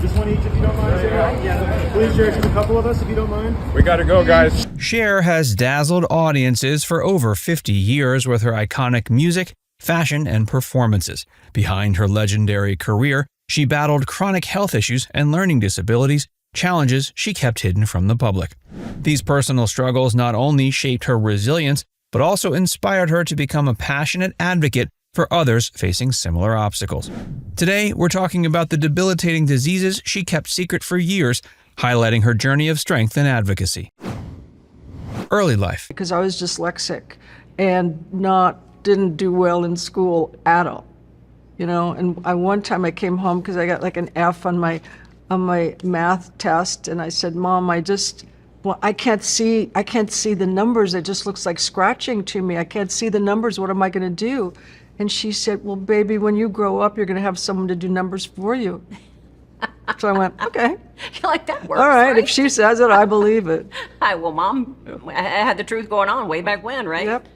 Just one each if you don't mind, Cher. Please, Cher, just a couple of us if you don't mind. We gotta go, guys. Cher has dazzled audiences for over 50 years with her iconic music, fashion, and performances. Behind her legendary career, she battled chronic health issues and learning disabilities, challenges she kept hidden from the public. These personal struggles not only shaped her resilience, but also inspired her to become a passionate advocate for others facing similar obstacles. Today, we're talking about the debilitating diseases she kept secret for years, highlighting her journey of strength and advocacy. Early life. Because I was dyslexic and didn't do well in school at all, And one time I came home because I got like an F on my math test, and I said, "Mom, I can't see the numbers. It just looks like scratching to me. I can't see the numbers. What am I going to do?" And she said, "Well, baby, when you grow up, you're going to have someone to do numbers for you." So I went, "Okay." You're like, that works, all right, right? if she says it, I believe it. Hi, well, Mom, I had the truth going on way back when, right? Yep.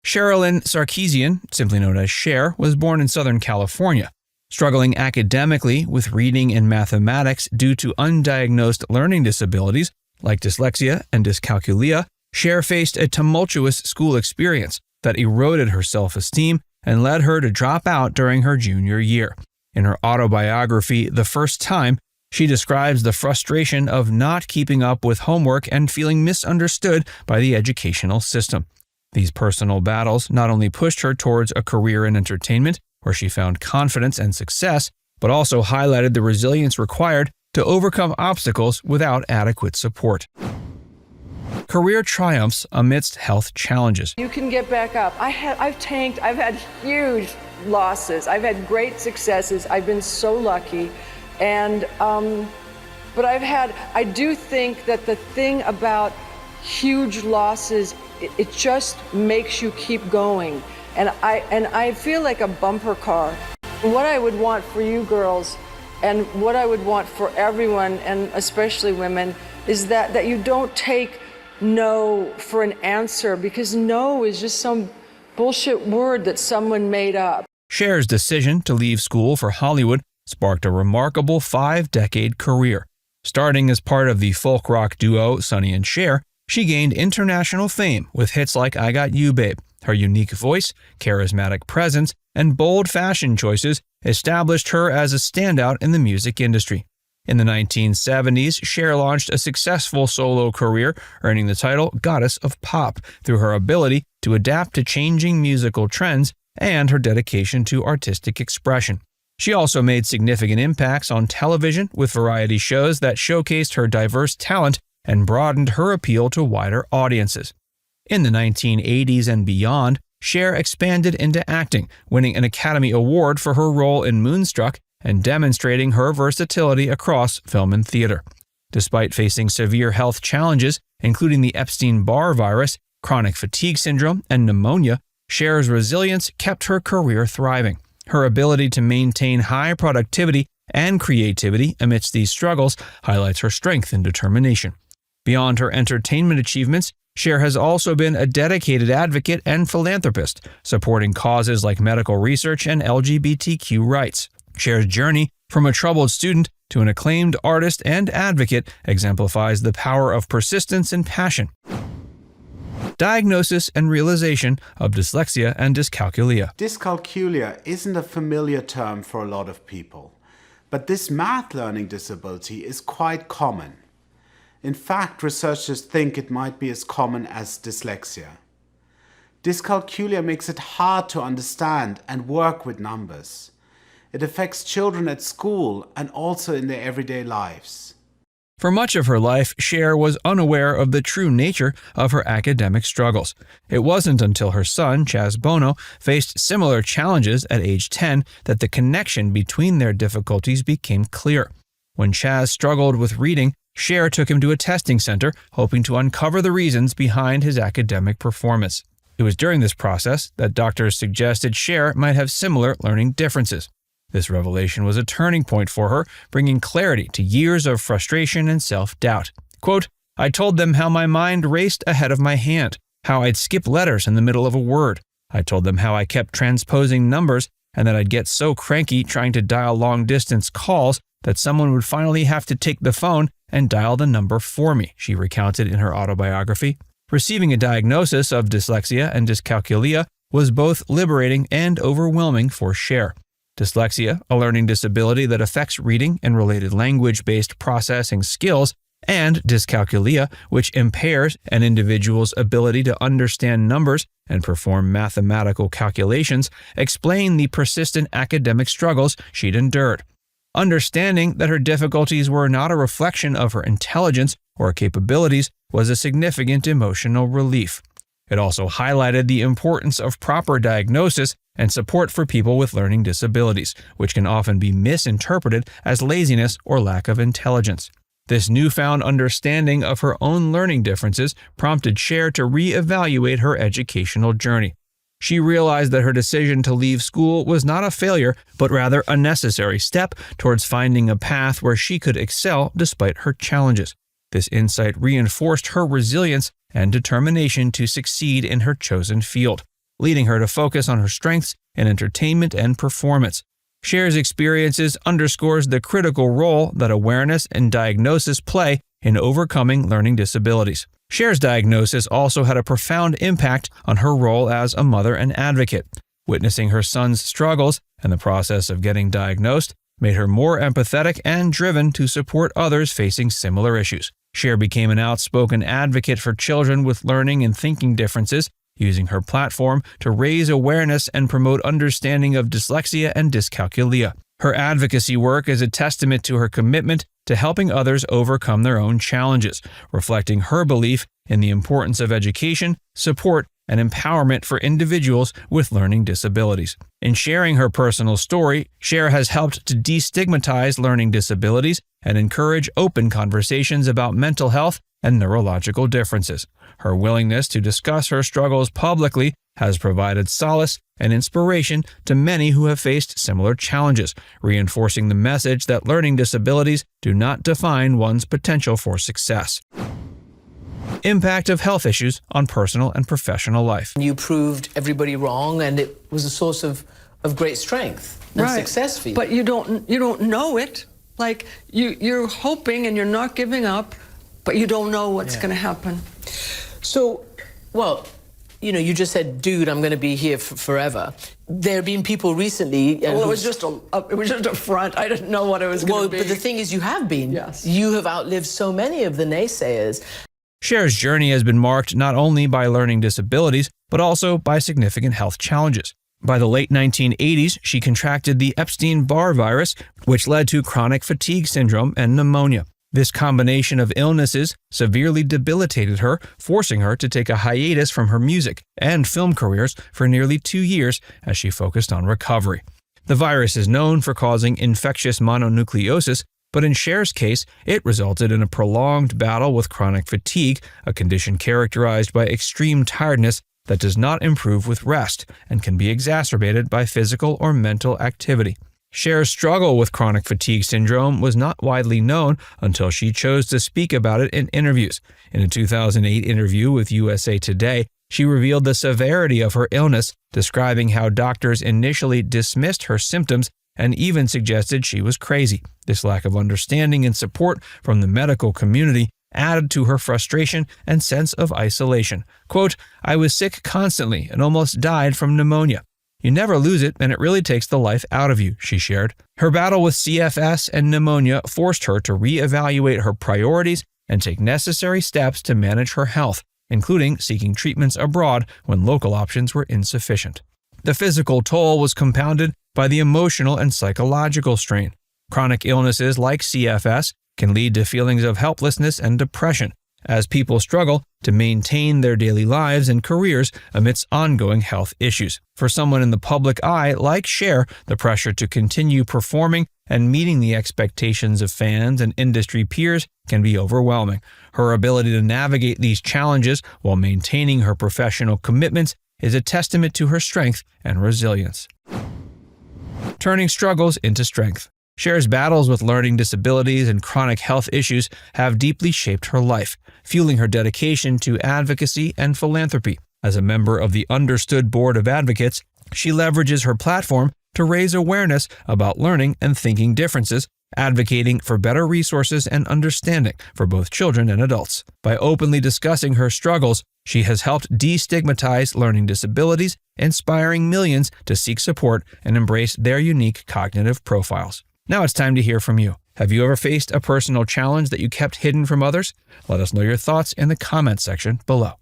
Sherilyn Sarkeesian, simply known as Cher, was born in Southern California. Struggling academically with reading and mathematics due to undiagnosed learning disabilities like dyslexia and dyscalculia, Cher faced a tumultuous school experience that eroded her self-esteem and led her to drop out during her junior year. In her autobiography, The First Time, she describes the frustration of not keeping up with homework and feeling misunderstood by the educational system. These personal battles not only pushed her towards a career in entertainment, where she found confidence and success, but also highlighted the resilience required to overcome obstacles without adequate support. Career triumphs amidst health challenges. You can get back up. I've tanked. I've had huge losses. I've had great successes. I've been so lucky, but I do think that the thing about huge losses, it just makes you keep going. And I feel like a bumper car. What I would want for you girls, and what I would want for everyone, and especially women, is that you don't take no for an answer, because no is just some bullshit word that someone made up. Cher's decision to leave school for Hollywood sparked a remarkable 5-decade career. Starting as part of the folk rock duo Sonny and Cher, she gained international fame with hits like I Got You, Babe. Her unique voice, charismatic presence, and bold fashion choices established her as a standout in the music industry. In the 1970s, Cher launched a successful solo career, earning the title Goddess of Pop through her ability to adapt to changing musical trends and her dedication to artistic expression. She also made significant impacts on television with variety shows that showcased her diverse talent and broadened her appeal to wider audiences. In the 1980s and beyond, Cher expanded into acting, winning an Academy Award for her role in Moonstruck and demonstrating her versatility across film and theater. Despite facing severe health challenges, including the Epstein-Barr virus, chronic fatigue syndrome, and pneumonia, Cher's resilience kept her career thriving. Her ability to maintain high productivity and creativity amidst these struggles highlights her strength and determination. Beyond her entertainment achievements, Cher has also been a dedicated advocate and philanthropist, supporting causes like medical research and LGBTQ rights. Cher's journey from a troubled student to an acclaimed artist and advocate exemplifies the power of persistence and passion. Diagnosis and realization of dyslexia and dyscalculia. Dyscalculia isn't a familiar term for a lot of people, but this math learning disability is quite common. In fact, researchers think it might be as common as dyslexia. Dyscalculia makes it hard to understand and work with numbers. It affects children at school and also in their everyday lives. For much of her life, Cher was unaware of the true nature of her academic struggles. It wasn't until her son, Chaz Bono, faced similar challenges at age 10 that the connection between their difficulties became clear. When Chaz struggled with reading, Cher took him to a testing center, hoping to uncover the reasons behind his academic performance. It was during this process that doctors suggested Cher might have similar learning differences. This revelation was a turning point for her, bringing clarity to years of frustration and self-doubt. Quote, "I told them how my mind raced ahead of my hand, how I'd skip letters in the middle of a word. I told them how I kept transposing numbers and that I'd get so cranky trying to dial long-distance calls that someone would finally have to take the phone and dial the number for me, she recounted in her autobiography. Receiving a diagnosis of dyslexia and dyscalculia was both liberating and overwhelming for Cher. Dyslexia, a learning disability that affects reading and related language-based processing skills, and dyscalculia, which impairs an individual's ability to understand numbers and perform mathematical calculations, explain the persistent academic struggles she'd endured. Understanding that her difficulties were not a reflection of her intelligence or capabilities was a significant emotional relief. It also highlighted the importance of proper diagnosis and support for people with learning disabilities, which can often be misinterpreted as laziness or lack of intelligence. This newfound understanding of her own learning differences prompted Cher to re-evaluate her educational journey. She realized that her decision to leave school was not a failure, but rather a necessary step towards finding a path where she could excel despite her challenges. This insight reinforced her resilience and determination to succeed in her chosen field, leading her to focus on her strengths in entertainment and performance. Cher's experiences underscores the critical role that awareness and diagnosis play in overcoming learning disabilities. Cher's diagnosis also had a profound impact on her role as a mother and advocate. Witnessing her son's struggles and the process of getting diagnosed made her more empathetic and driven to support others facing similar issues. Cher became an outspoken advocate for children with learning and thinking differences, using her platform to raise awareness and promote understanding of dyslexia and dyscalculia. Her advocacy work is a testament to her commitment to helping others overcome their own challenges, reflecting her belief in the importance of education, support, and empowerment for individuals with learning disabilities. In sharing her personal story, Cher has helped to destigmatize learning disabilities and encourage open conversations about mental health and neurological differences. Her willingness to discuss her struggles publicly has provided solace and inspiration to many who have faced similar challenges, reinforcing the message that learning disabilities do not define one's potential for success. Impact of health issues on personal and professional life. You proved everybody wrong, and it was a source of great strength and success for you. But you don't know it. Like you're hoping and you're not giving up, but you don't know what's going to happen. So, well, you know, you just said, dude, I'm going to be here forever. There have been people recently... Well, it was just a front. I didn't know what it was going to be. Well, but the thing is, you have been. Yes. You have outlived so many of the naysayers. Cher's journey has been marked not only by learning disabilities, but also by significant health challenges. By the late 1980s, she contracted the Epstein-Barr virus, which led to chronic fatigue syndrome and pneumonia. This combination of illnesses severely debilitated her, forcing her to take a hiatus from her music and film careers for nearly 2 years as she focused on recovery. The virus is known for causing infectious mononucleosis, but in Cher's case, it resulted in a prolonged battle with chronic fatigue, a condition characterized by extreme tiredness that does not improve with rest and can be exacerbated by physical or mental activity. Cher's struggle with chronic fatigue syndrome was not widely known until she chose to speak about it in interviews. In a 2008 interview with USA Today, she revealed the severity of her illness, describing how doctors initially dismissed her symptoms and even suggested she was crazy. This lack of understanding and support from the medical community added to her frustration and sense of isolation. Quote, "I was sick constantly and almost died from pneumonia. You never lose it, and it really takes the life out of you," she shared. Her battle with CFS and pneumonia forced her to reevaluate her priorities and take necessary steps to manage her health, including seeking treatments abroad when local options were insufficient. The physical toll was compounded by the emotional and psychological strain. Chronic illnesses like CFS can lead to feelings of helplessness and depression, as people struggle to maintain their daily lives and careers amidst ongoing health issues. For someone in the public eye like Cher, the pressure to continue performing and meeting the expectations of fans and industry peers can be overwhelming. Her ability to navigate these challenges while maintaining her professional commitments is a testament to her strength and resilience. Turning struggles into strength. Cher's battles with learning disabilities and chronic health issues have deeply shaped her life, fueling her dedication to advocacy and philanthropy. As a member of the Understood Board of Advocates, she leverages her platform to raise awareness about learning and thinking differences, advocating for better resources and understanding for both children and adults. By openly discussing her struggles, she has helped destigmatize learning disabilities, inspiring millions to seek support and embrace their unique cognitive profiles. Now it's time to hear from you. Have you ever faced a personal challenge that you kept hidden from others? Let us know your thoughts in the comments section below.